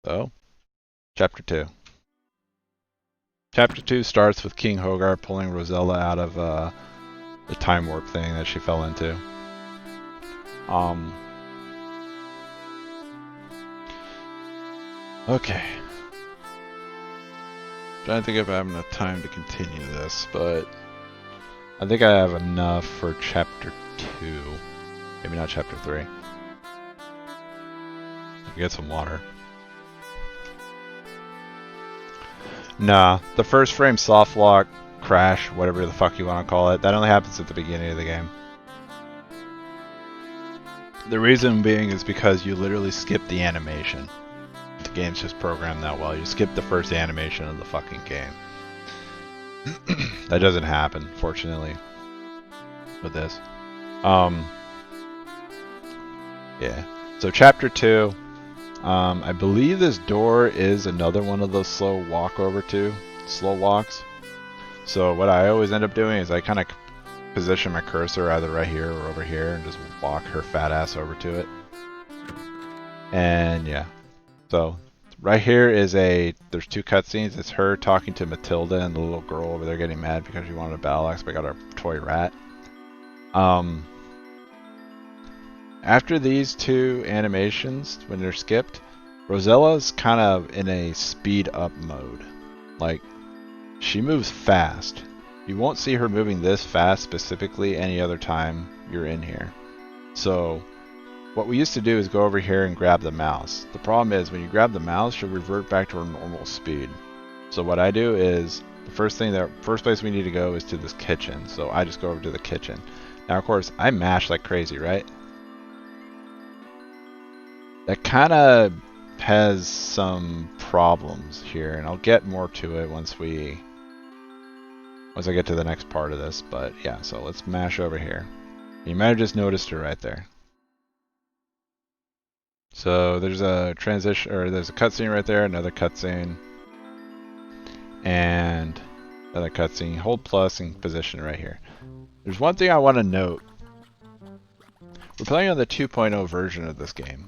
So, Chapter 2. Chapter 2 starts with King Hogarth pulling Rosella out of the time warp thing that she fell into. Okay. Trying to think if I have enough time to continue this, but I think I have enough for Chapter 2. Maybe not Chapter 3. I can get some water. Nah, the first frame soft lock, crash, whatever the fuck you want to call it, that only happens at the beginning of the game. The reason being is because you literally skip the animation. The game's just programmed that well. You skip the first animation of the fucking game. That doesn't happen, fortunately, with this. Yeah. So Chapter 2. I believe this door is another one of those slow walks. So what I always end up doing is I kind of position my cursor either right here or over here and just walk her fat ass over to it. And yeah. So right here is there's two cutscenes. It's her talking to Matilda and the little girl over there getting mad because she wanted a battle axe but got a toy rat. After these two animations, when they're skipped, Rosella's kind of in a speed up mode. Like, she moves fast. You won't see her moving this fast specifically any other time you're in here. So, what we used to do is go over here and grab the mouse. The problem is, when you grab the mouse, she'll revert back to her normal speed. So what I do is, the first place we need to go is to this kitchen. So I just go over to the kitchen. Now, of course, I mash like crazy, right? That kind of has some problems here, and I'll get more to it once I get to the next part of this. But yeah, so let's mash over here. You might have just noticed her right there. So there's a transition, or there's a cutscene right there, another cutscene, and another cutscene. Hold plus and position right here. There's one thing I want to note. We're playing on the 2.0 version of this game.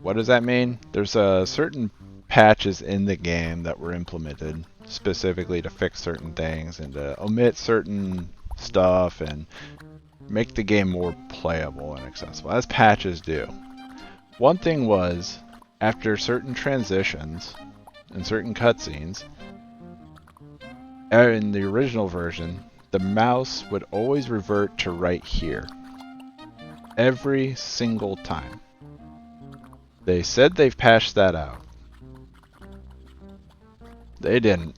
What does that mean? There's certain patches in the game that were implemented specifically to fix certain things and to omit certain stuff and make the game more playable and accessible, as patches do. One thing was, after certain transitions and certain cutscenes, in the original version, the mouse would always revert to right here. Every single time. They said they've patched that out. They didn't.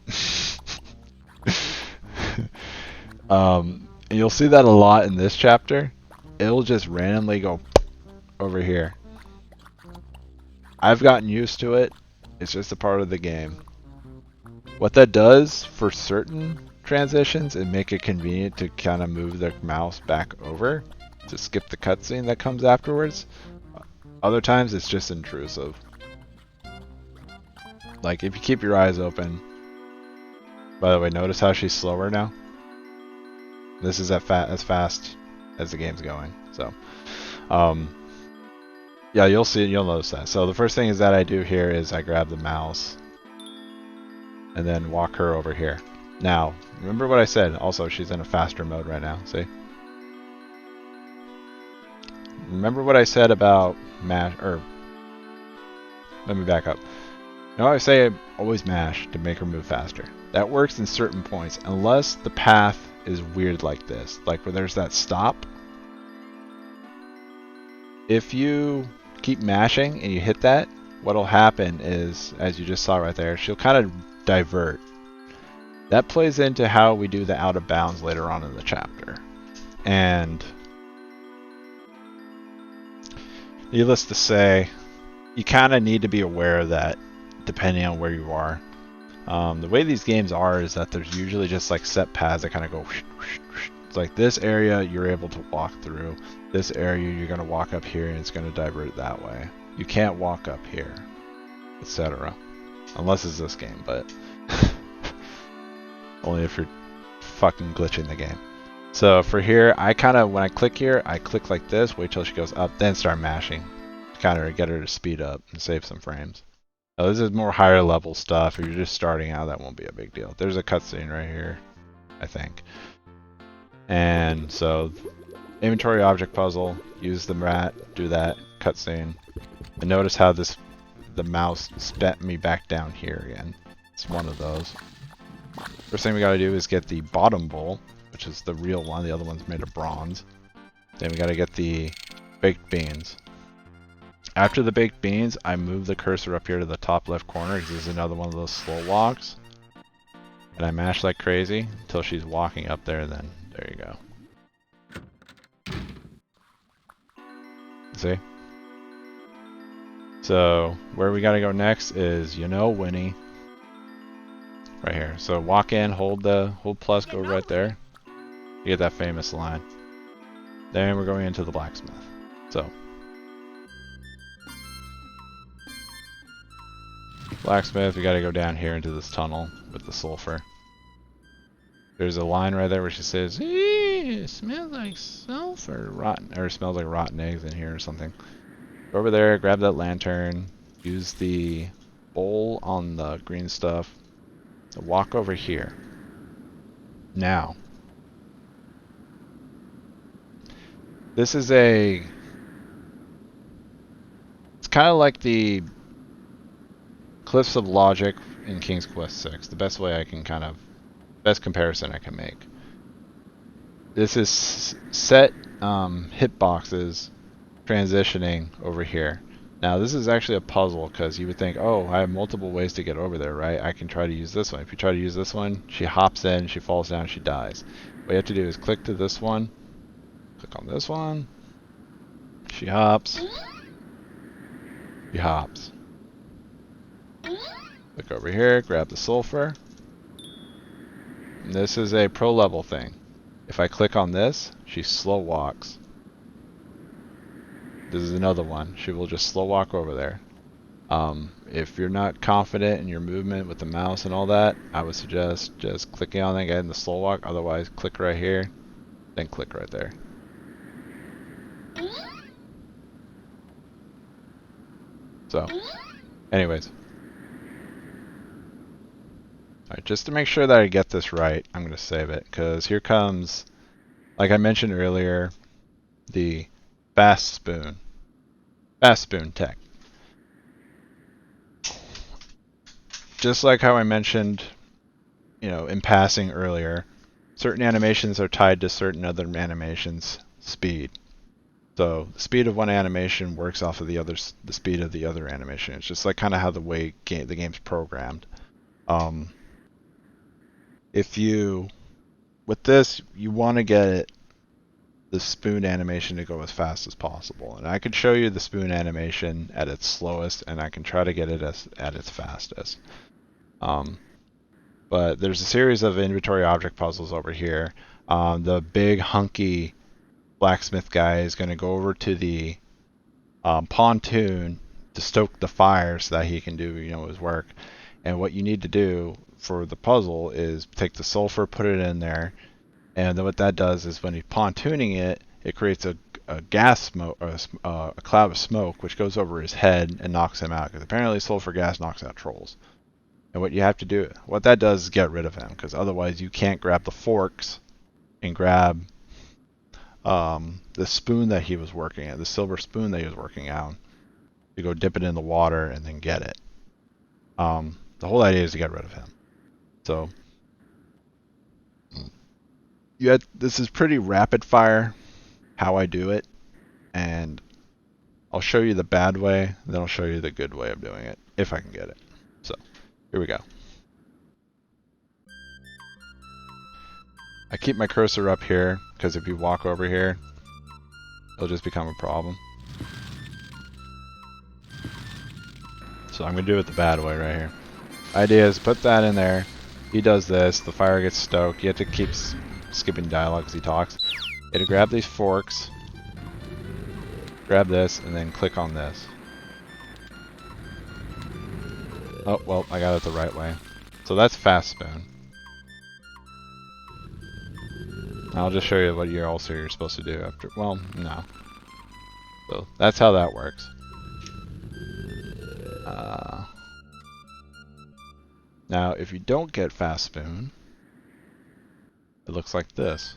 You'll see that a lot in this chapter. It'll just randomly go over here. I've gotten used to it. It's just a part of the game. What that does for certain transitions is make it convenient to kind of move the mouse back over to skip the cutscene that comes afterwards. Other times it's just intrusive. Like if you keep your eyes open. By the way, notice how she's slower now? This is as fast as the game's going. So, yeah, you'll notice that. So the first thing is that I do here is I grab the mouse and then walk her over here. Now, remember what I said. Also, she's in a faster mode right now. See? Remember what I said about mash, or let me back up. Now I say always mash to make her move faster. That works in certain points, unless the path is weird like this, like where there's that stop. If you keep mashing and you hit that, what'll happen is, as you just saw right there, she'll kind of divert. That plays into how we do the out of bounds later on in the chapter. And needless to say, you kind of need to be aware of that depending on where you are. The way these games are is that there's usually just like set paths that kind of go whoosh, whoosh, whoosh. It's like this area you're able to walk through. This area you're going to walk up here and it's going to divert that way. You can't walk up here, etc. Unless it's this game, but only if you're fucking glitching the game. So for here, I kind of, when I click here, I click like this, wait till she goes up, then start mashing. Kind of get her to speed up and save some frames. Now, this is more higher level stuff. If you're just starting out, that won't be a big deal. There's a cutscene right here, I think. And so, inventory object puzzle, use the rat, do that, cutscene. And notice how the mouse spat me back down here again. It's one of those. First thing we gotta do is get the bottom bowl, which is the real one. The other one's made of bronze. Then we gotta get the baked beans. After the baked beans, I move the cursor up here to the top left corner because this is another one of those slow walks. And I mash like crazy until she's walking up there, then there you go. See? So, where we gotta go next is, you know, Winnie. Right here. So walk in, hold plus, go right there. You get that famous line. Then we're going into the blacksmith. So, blacksmith, we gotta go down here into this tunnel with the sulfur. There's a line right there where she says, "Eee, it smells like sulfur, rotten," or it smells like rotten eggs in here or something. Go over there, grab that lantern, use the bowl on the green stuff. So walk over here. Now, this is it's kind of like the Cliffs of Logic in King's Quest VI. The best way I can best comparison I can make. This is set hitboxes transitioning over here. Now this is actually a puzzle because you would think, oh, I have multiple ways to get over there, right? I can try to use this one. If you try to use this one, she hops in, she falls down, she dies. What you have to do is click to this one, click on this one, she hops, she hops. Click over here, grab the sulfur. And this is a pro level thing. If I click on this, she slow walks. This is another one. She will just slow walk over there. If you're not confident in your movement with the mouse and all that, I would suggest just clicking on it and getting the slow walk. Otherwise, click right here, then click right there. So, anyways. Alright, just to make sure that I get this right, I'm going to save it. Because here comes, like I mentioned earlier, the fast spoon. Fast spoon tech. Just like how I mentioned, in passing earlier, certain animations are tied to certain other animations' speed. So the speed of one animation works off of the speed of the other animation. It's just like kind of how the way the game's programmed. With this, you want to get the spoon animation to go as fast as possible. And I could show you the spoon animation at its slowest, and I can try to get it at its fastest. But there's a series of inventory object puzzles over here. The big hunky blacksmith guy is going to go over to the pontoon to stoke the fire so that he can do his work. And what you need to do for the puzzle is take the sulfur, put it in there, and then what that does is when you're pontooning it, it creates a gas smoke, or a cloud of smoke, which goes over his head and knocks him out. Because apparently sulfur gas knocks out trolls. And what you have to do, what that does is get rid of him, because otherwise you can't grab the forks and grab the spoon that he was working at, the silver spoon that he was working out. You go dip it in the water and then get it. The whole idea is to get rid of him. So this is pretty rapid fire how I do it, and I'll show you the bad way, then I'll show you the good way of doing it, if I can get it. So here we go. I keep my cursor up here because if you walk over here, it'll just become a problem. So I'm going to do it the bad way right here. Idea is put that in there. He does this. The fire gets stoked. You have to keep skipping dialogue as he talks. You have to grab these forks. Grab this and then click on this. Oh, well, I got it the right way. So that's fast spoon. I'll just show you what you're supposed to do after. Well, no. So that's how that works. Now, if you don't get fast spoon, it looks like this.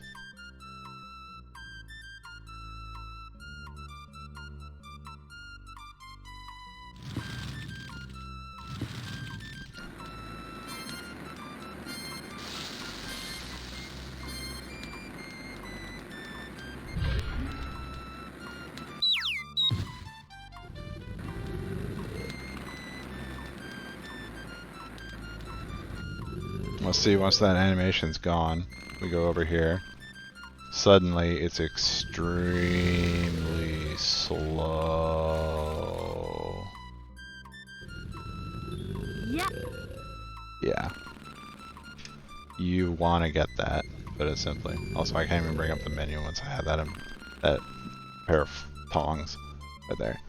We'll see once that animation's gone, we go over here. Suddenly, it's extremely slow. Yeah. You want to get that, put it simply. Also, I can't even bring up the menu once I have that pair of tongs right there.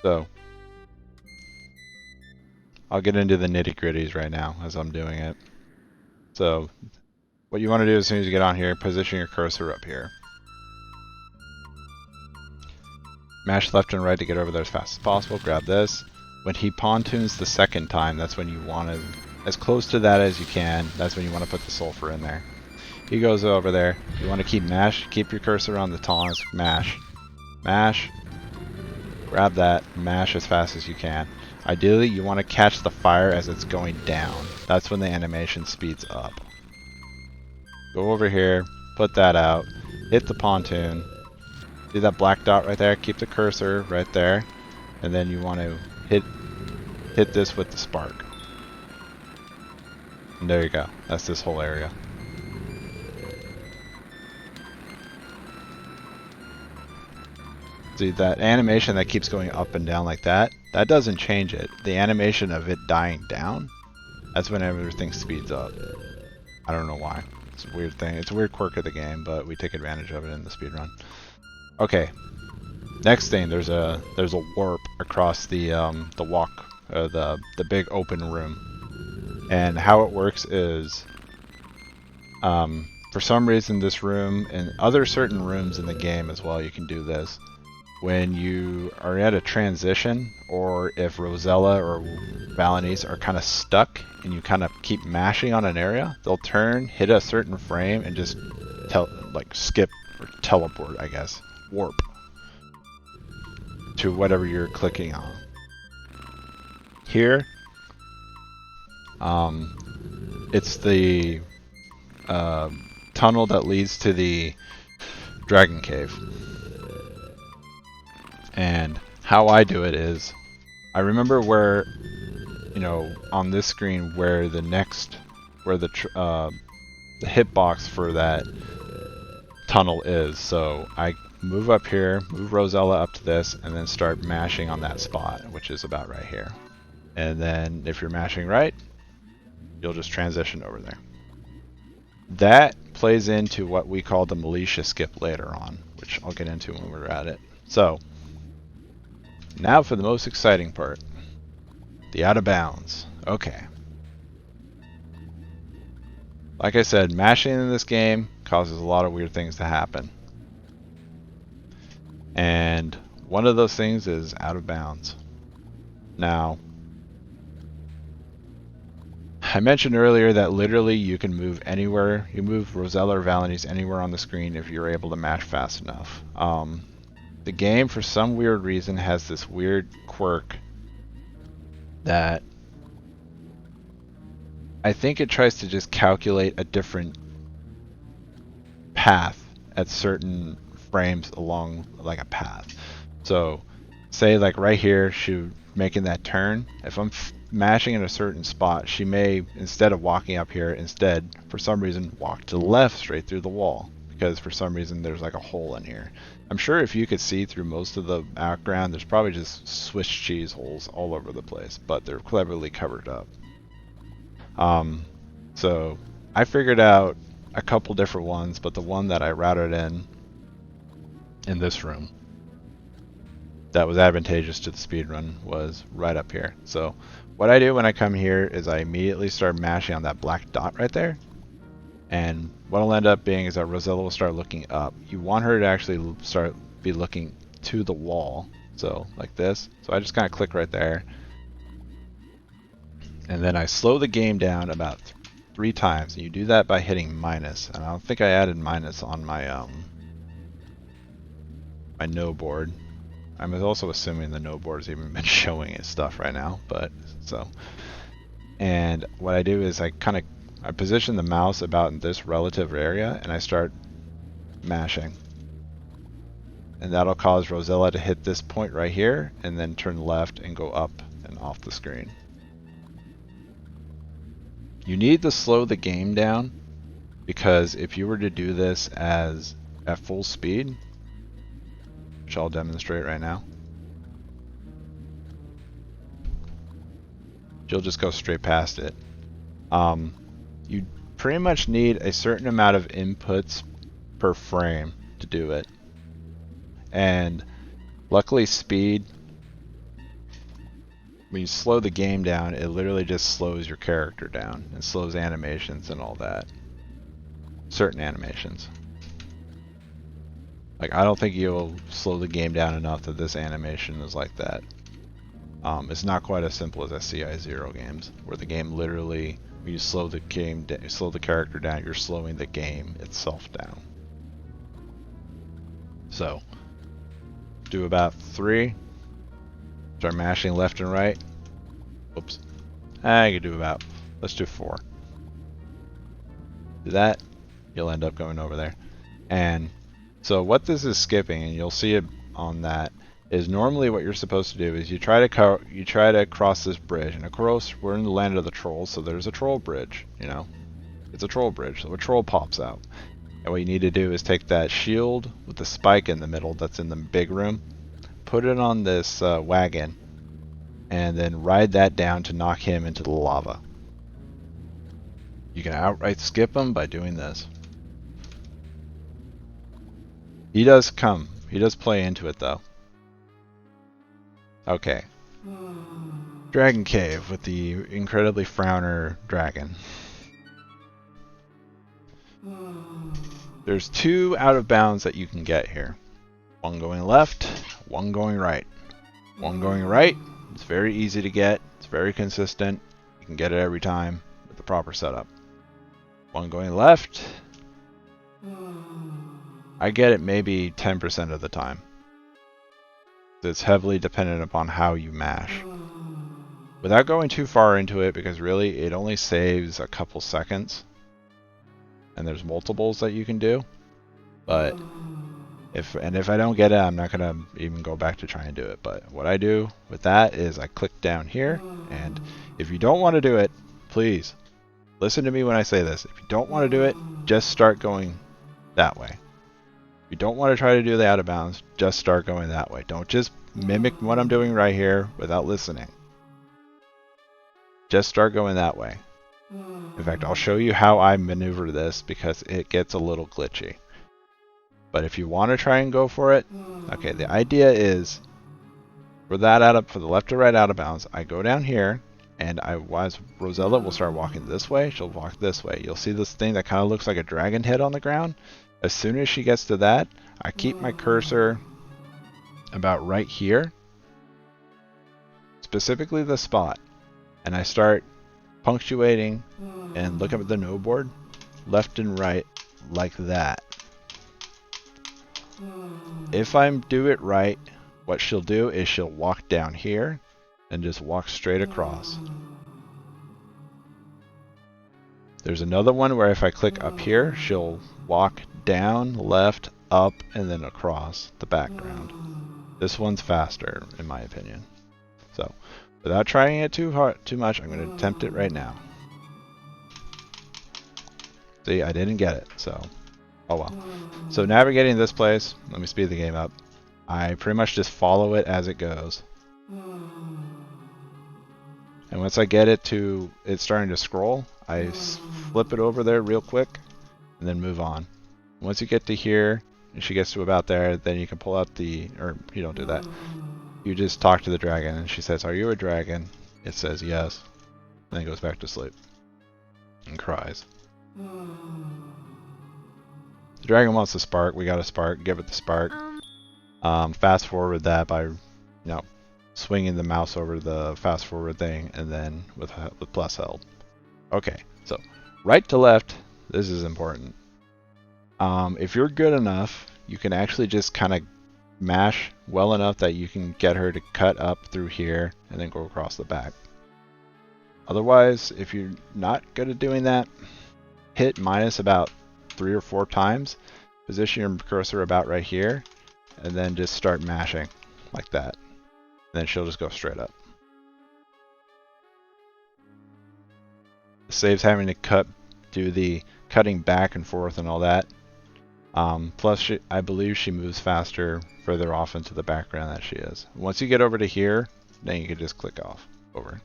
So, I'll get into the nitty-gritties right now as I'm doing it. So, what you want to do as soon as you get on here, position your cursor up here. Mash left and right to get over there as fast as possible. Grab this. When he pontoons the second time, that's when you want to, as close to that as you can, that's when you want to put the sulfur in there. He goes over there. You want to keep keep your cursor on the tongs, mash. Mash. Grab that, mash as fast as you can. Ideally, you want to catch the fire as it's going down. That's when the animation speeds up. Go over here, put that out, hit the pontoon. See that black dot right there? Keep the cursor right there. And then you want to hit this with the spark. And there you go. That's this whole area. See that animation that keeps going up and down like that? That doesn't change it. The animation of it dying down, that's when everything speeds up. I don't know why. It's a weird thing. It's a weird quirk of the game, but we take advantage of it in the speedrun. Okay. Next thing, there's a warp across the walk, the big open room. And how it works is, for some reason, this room and other certain rooms in the game as well, you can do this. When you are at a transition, or if Rosella or Valenice are kind of stuck and you kind of keep mashing on an area, they'll turn, hit a certain frame, and just skip or teleport, I guess, warp to whatever you're clicking on. Here, it's the tunnel that leads to the Dragon Cave. And how I do it is, I remember where, on this screen where the hitbox for that tunnel is. So I move up here, move Rosella up to this, and then start mashing on that spot, which is about right here. And then if you're mashing right, you'll just transition over there. That plays into what we call the militia skip later on, which I'll get into when we're at it. So, now for the most exciting part. The out of bounds. Okay. Like I said, mashing in this game causes a lot of weird things to happen. And one of those things is out of bounds. Now, I mentioned earlier that literally you can move anywhere. You move Rosella or Valenice anywhere on the screen if you're able to mash fast enough. The game, for some weird reason, has this weird quirk that I think it tries to just calculate a different path at certain frames along like a path. So, say like right here, she making that turn. If I'm mashing in a certain spot, she may, instead of walking up here, for some reason, walk to the left straight through the wall. Because for some reason there's like a hole in here. I'm sure if you could see through most of the background, there's probably just Swiss cheese holes all over the place, but they're cleverly covered up. So I figured out a couple different ones, but the one that I routed in this room that was advantageous to the speedrun was right up here. So what I do when I come here is I immediately start mashing on that black dot right there. And what will end up being is that Rosella will start looking up. You want her to actually be looking to the wall. So like this. So I just kind of click right there. And then I slow the game down about 3 times. And you do that by hitting minus. And I don't think I added minus on my my no board. I'm also assuming the no board has even been showing its stuff right now, but so. And what I do is I position the mouse about in this relative area and I start mashing. And that'll cause Rosella to hit this point right here and then turn left and go up and off the screen. You need to slow the game down because if you were to do this as at full speed, which I'll demonstrate right now, you'll just go straight past it. You pretty much need a certain amount of inputs per frame to do it. And luckily speed, when you slow the game down, it literally just slows your character down and slows animations and all that. Certain animations. Like, I don't think you'll slow the game down enough that this animation is like that. It's not quite as simple as SCI-0 games, where the game literally, when you slow the character down, you're slowing the game itself down. So, do about 3. Start mashing left and right. Whoops. I could do about, let's do 4. Do that, you'll end up going over there. And so what this is skipping, and you'll see it on that, is normally what you're supposed to do is you try to cross this bridge, and of course we're in the land of the trolls, so there's a troll bridge, you know. It's a troll bridge, so a troll pops out. And what you need to do is take that shield with the spike in the middle that's in the big room, put it on this wagon, and then ride that down to knock him into the lava. You can outright skip him by doing this. He does play into it though. Okay. Dragon Cave with the incredibly frowner dragon. There's 2 out of bounds that you can get here. One going left, one going right. One going right, it's very easy to get, it's very consistent, you can get it every time with the proper setup. One going left, I get it maybe 10% of the time. It's heavily dependent upon how you mash. Without going too far into it, because really it only saves a couple seconds. And there's multiples that you can do. But if I don't get it, I'm not gonna even go back to try and do it. But what I do with that is I click down here, and if you don't want to do it, please listen to me when I say this. If you don't want to do it, just start going that way. If you don't want to try to do the out of bounds, just start going that way. Don't just mimic what I'm doing right here without listening. Just start going that way. In fact, I'll show you how I maneuver this because it gets a little glitchy. But if you want to try and go for it, okay, the idea is for the left to right out of bounds, I go down here, and Rosella will start walking this way, she'll walk this way. You'll see this thing that kind of looks like a dragon head on the ground. As soon as she gets to that, I keep my cursor about right here, specifically the spot, and I start punctuating and look at the no board, left and right, like that. If I do it right, what she'll do is she'll walk down here and just walk straight across. There's another one where if I click up here, she'll walk down, left, up, and then across the background. This one's faster, in my opinion. So, without trying it too much, I'm going to attempt it right now. See, I didn't get it, so oh well. So navigating this place, let me speed the game up. I pretty much just follow it as it goes. And once I get it to it's starting to scroll, I flip it over there real quick and then move on. Once you get to here and she gets to about there, then you can pull out or you don't do that. You just talk to the dragon and she says, "Are you a dragon?" It says yes. Then it goes back to sleep and cries. The dragon wants a spark. We got a spark. Give it the spark. Fast forward that by, swinging the mouse over the fast forward thing, and then with plus held. Okay, so right to left, this is important. If you're good enough, you can actually just kind of mash well enough that you can get her to cut up through here and then go across the back. Otherwise, if you're not good at doing that, hit minus about 3 or 4 times, position your cursor about right here, and then just start mashing like that. And then she'll just go straight up. It saves having to do the cutting back and forth and all that. Plus, I believe she moves faster further off into the background than she is. Once you get over to here, then you can just click off over.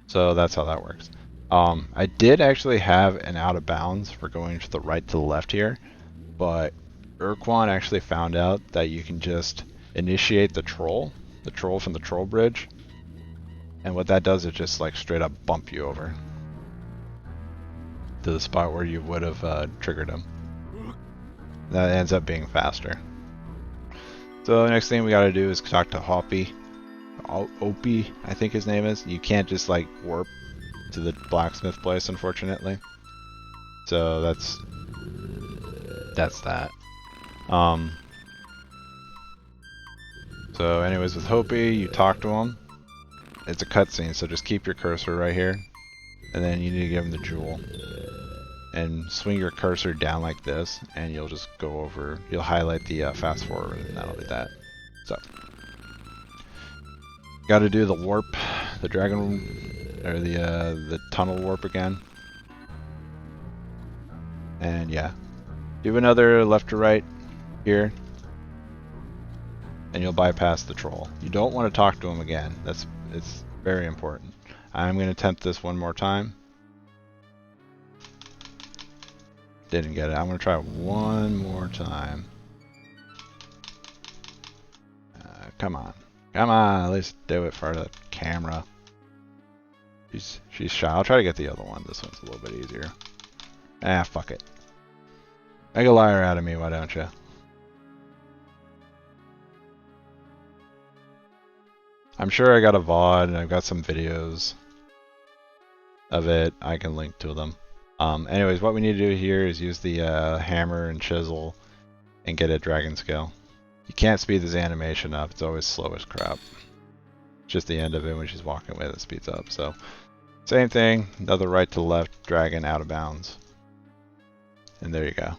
So that's how that works. I did actually have an out of bounds for going to the right to the left here, but Urquan actually found out that you can just initiate the troll from the troll bridge, and what that does is just like straight up bump you over to the spot where you would have triggered him. That ends up being faster. So the next thing we got to do is talk to Hoppy. Opie, I think his name is. You can't just like warp to the blacksmith place, unfortunately. So that's that. So anyways, with Hoppy, you talk to him. It's a cutscene, so just keep your cursor right here, and then you need to give him the jewel. And swing your cursor down like this, and you'll just go over. You'll highlight the fast forward, and that'll be that. So, got to do the warp, the dragon, or the tunnel warp again. And yeah, do another left to right here, and you'll bypass the troll. You don't want to talk to him again. It's very important. I'm going to attempt this one more time. Didn't get it. I'm going to try one more time. Come on. Come on. At least do it for the camera. She's shy. I'll try to get the other one. This one's a little bit easier. Ah, fuck it. Make a liar out of me, why don't you? I'm sure I got a VOD and I've got some videos of it. I can link to them. Anyways, what we need to do here is use the hammer and chisel and get a dragon scale. You can't speed this animation up. It's always slow as crap. Just the end of it when she's walking away that speeds up. So, same thing. Another right to left dragon out of bounds. And there you go.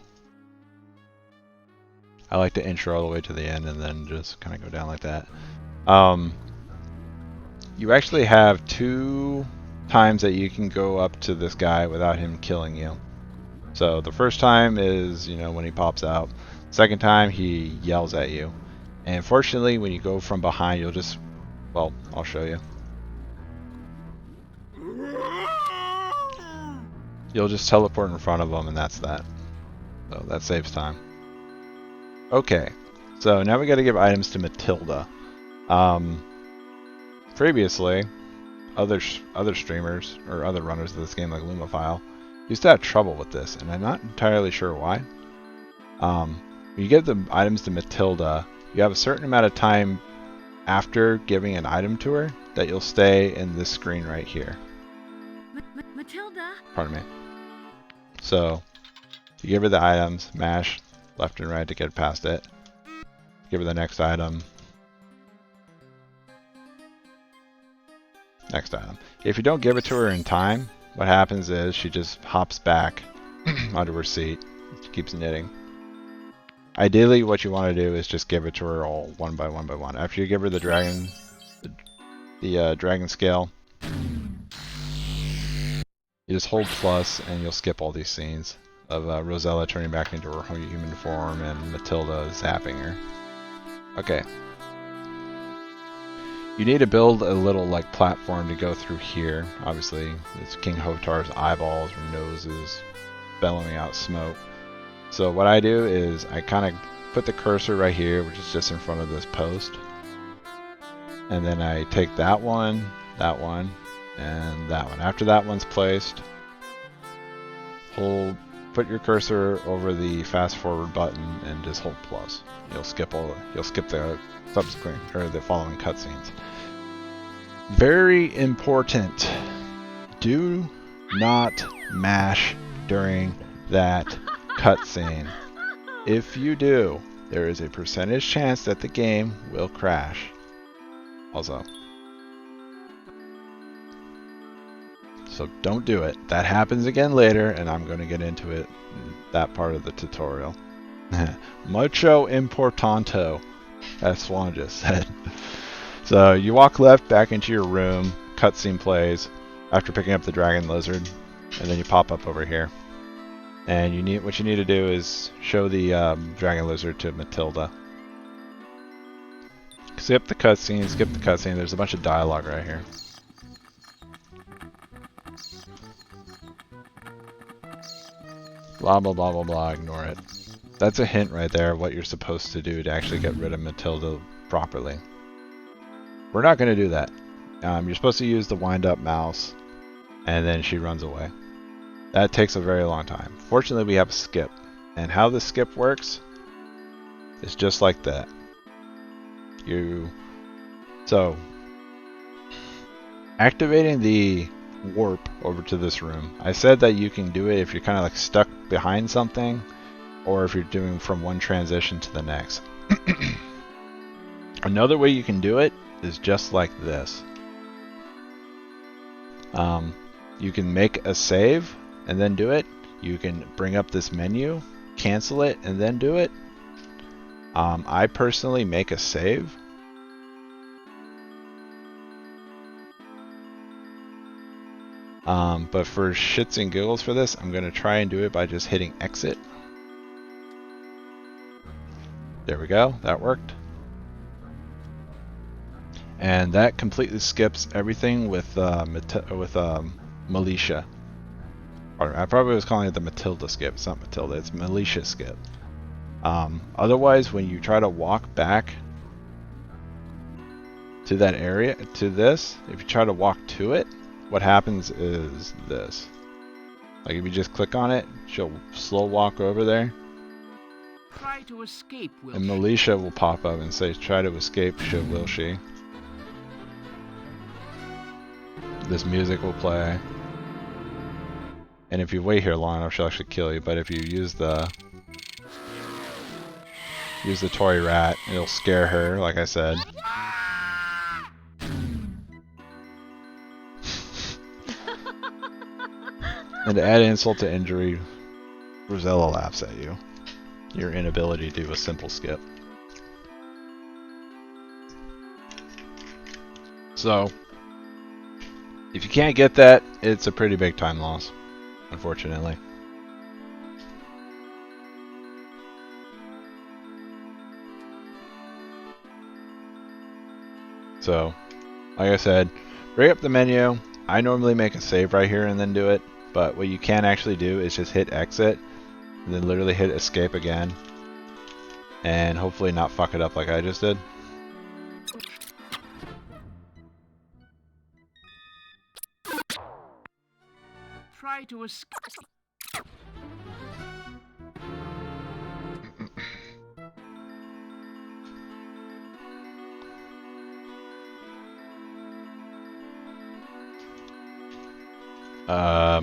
I like to intro all the way to the end and then just kind of go down like that. You actually have 2 times that you can go up to this guy without him killing you. So the first time is, you know, when he pops out. Second time he yells at you. And fortunately when you go from behind you'll just, well, I'll show you. You'll just teleport in front of him and that's that. So that saves time. Okay, so now we got to give items to Matilda. Previously, other streamers or other runners of this game like Lumafile used to have trouble with this, and I'm not entirely sure why. When you give the items to Matilda, you have a certain amount of time after giving an item to her that you'll stay in this screen right here. Matilda. Pardon me. So, you give her the items, mash left and right to get past it. Give her the next item. Next item. If you don't give it to her in time, what happens is she just hops back onto her seat. She keeps knitting. Ideally, what you want to do is just give it to her all one by one by one. After you give her the dragon, the dragon scale, you just hold plus and you'll skip all these scenes of Rosella turning back into her human form and Matilda zapping her. Okay. You need to build a little like platform to go through here. Obviously, it's King Hotar's eyeballs or noses bellowing out smoke. So what I do is I kind of put the cursor right here, which is just in front of this post. And then I take that one, and that one. After that one's placed, hold put your cursor over the fast forward button and just hold plus. You'll skip the subsequent or the following cutscenes. Very important. Do not mash during that cutscene. If you do, there is a percentage chance that the game will crash. Also. So don't do it. That happens again later, and I'm going to get into it in that part of the tutorial. Mucho importante, as Swan just said. So you walk left back into your room, cutscene plays, after picking up the dragon lizard, and then you pop up over here. And what you need to do is show the dragon lizard to Matilda. Skip the cutscene, there's a bunch of dialogue right here. Blah blah blah blah blah, ignore it. That's a hint right there of what you're supposed to do to actually get rid of Matilda properly. We're not going to do that. You're supposed to use the wind up mouse, and then she runs away. That takes a very long time. Fortunately, we have a skip. And how the skip works is just like that. So, activating the warp over to this room. I said that you can do it if you're kind of like stuck behind something, or if you're doing from one transition to the next. Another way you can do it is just like this. You can make a save and then do it. You can bring up this menu, cancel it, and then do it. I personally make a save. But for shits and giggles for this, I'm going to try and do it by just hitting exit. There we go, that worked. And that completely skips everything with Militia. Or I probably was calling it the Matilda skip. It's not Matilda, it's Militia skip. Otherwise, when you try to walk back to that area, to this, if you try to walk to it, what happens is this. Like if you just click on it, she'll slow walk over there. Try to escape, will And she? Militia will pop up and say, try to escape, will she? This music will play. And if you wait here long enough, she'll actually kill you. But if you use the toy rat, it'll scare her, like I said. And to add insult to injury, Rosella laughs at you. Your inability to do a simple skip. So, if you can't get that, it's a pretty big time loss, unfortunately. So, like I said, bring up the menu. I normally make a save right here and then do it, but what you can actually do is just hit exit, and then literally hit escape again, and hopefully not fuck it up like I just did. Try to escape.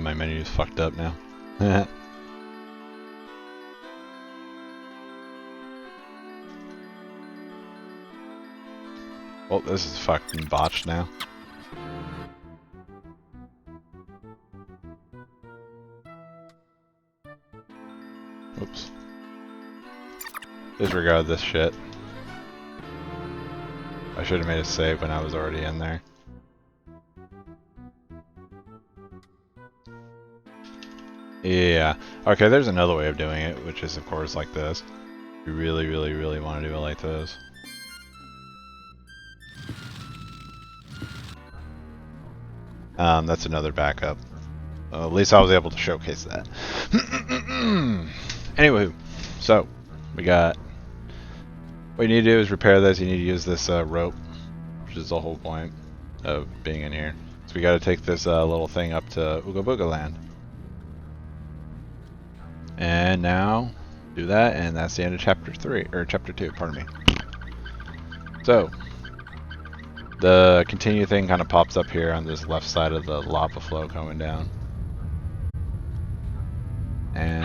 My menu's fucked up now. Well, this is fucking botched now. Oops. Disregard this shit. I should have made a save when I was already in there. Yeah. Okay, there's another way of doing it, which is of course like this. You really, really, really want to do it like this. That's another backup. At least I was able to showcase that. Anyway, so we got. What you need to do is repair this. You need to use this rope, which is the whole point of being in here. So we got to take this little thing up to Ooga Booga Land. And now do that, and that's the end of chapter 3 or chapter 2. Pardon me. So the continue thing kind of pops up here on this left side of the lava flow going down, and